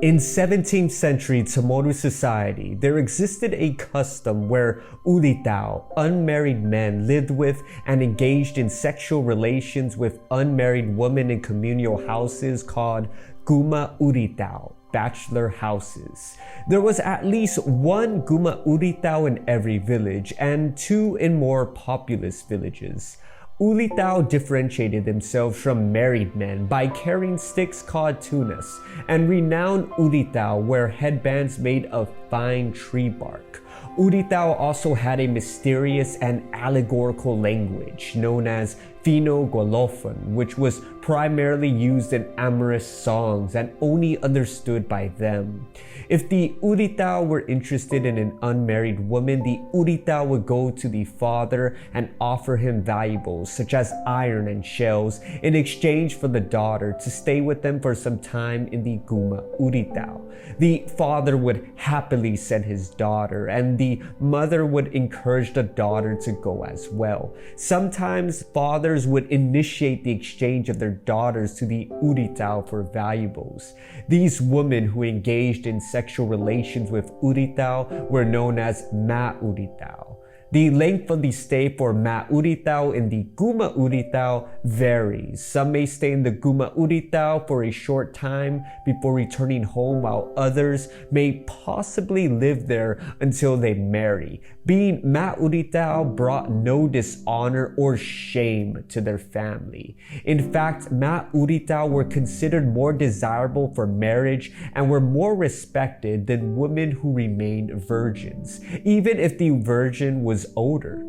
In 17th century CHamoru society, there existed a custom where Ulitao, unmarried men, lived with and engaged in sexual relations with unmarried women in communal houses called Guma Ulitao, bachelor houses. There was at least one Guma Ulitao in every village and two in more populous villages. Ulitao differentiated themselves from married men by carrying sticks called tunas, and renowned Ulitao wear headbands made of fine tree bark. Ulitao also had a mysterious and allegorical language known as Finno-Golophon, which was primarily used in amorous songs and only understood by them. If the Ulitao were interested in an unmarried woman, the Ulitao would go to the father and offer him valuables such as iron and shells in exchange for the daughter to stay with them for some time in the Guma Ulitao. The father would happily send his daughter, and the mother would encourage the daughter to go as well. Sometimes fathers would initiate the exchange of their daughters to the Ulitao for valuables. These women who engaged in sexual relations with Ulitao were known as ma-Ulitao. The length of the stay for ma-Ulitao in the Guma Ulitao varies. Some may stay in the Guma Ulitao for a short time before returning home, while others may possibly live there until they marry. Being ma-Ulitao brought no dishonor or shame to their family. In fact, ma-Ulitao were considered more desirable for marriage and were more respected than women who remained virgins, even if the virgin was older.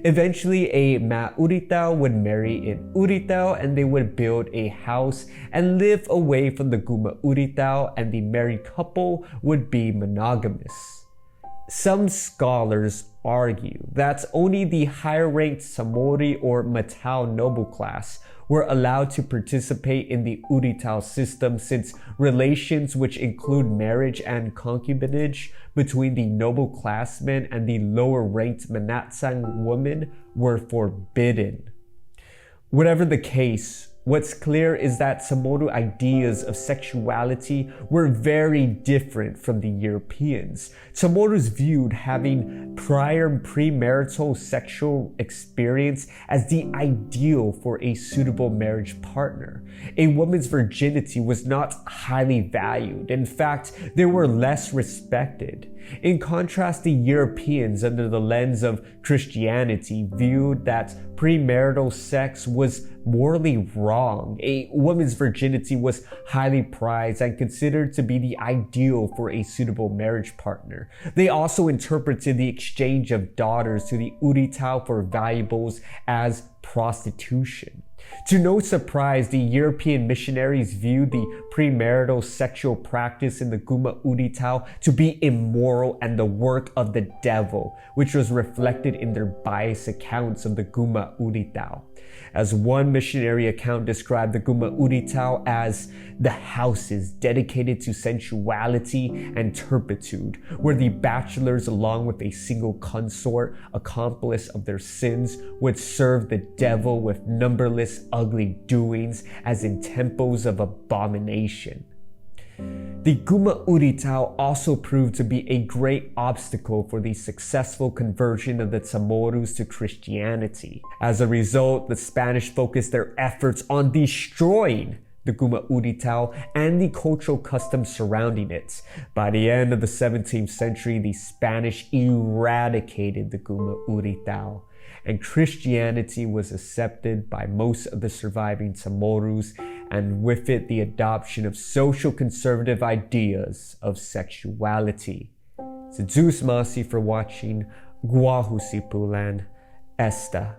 Eventually, a ma-Ulitao would marry an Ulitao and they would build a house and live away from the Guma Ulitao, and the married couple would be monogamous. Some scholars argue that only the higher-ranked Samori or Matao noble class were allowed to participate in the Ulitao system, since relations which include marriage and concubinage between the noble classmen and the lower-ranked Manatsang women were forbidden. Whatever the case, what's clear is that CHamoru ideas of sexuality were very different from the Europeans. CHamoru's viewed having prior premarital sexual experience as the ideal for a suitable marriage partner. A woman's virginity was not highly valued. In fact, they were less respected. In contrast, the Europeans, under the lens of Christianity, viewed that premarital sex was morally wrong. A woman's virginity was highly prized and considered to be the ideal for a suitable marriage partner. They also interpreted the exchange of daughters to the Ulitao for valuables as prostitution. To no surprise, the European missionaries viewed the premarital sexual practice in the Guma Ulitao to be immoral and the work of the devil, which was reflected in their biased accounts of the Guma Ulitao. As one missionary account described the Guma Ulitao as the houses dedicated to sensuality and turpitude, where the bachelors, along with a single consort, accomplice of their sins, would serve the devil with numberless ugly doings as in temples of abomination. The Guma Ulitao also proved to be a great obstacle for the successful conversion of the CHamorus to Christianity. As a result, the Spanish focused their efforts on destroying the Guma Ulitao and the cultural customs surrounding it. By the end of the 17th century, the Spanish eradicated the Guma Ulitao, and Christianity was accepted by most of the surviving CHamorus, and with it the adoption of social conservative ideas of sexuality. So Zeus Masi for watching. Guahusipulan Esta.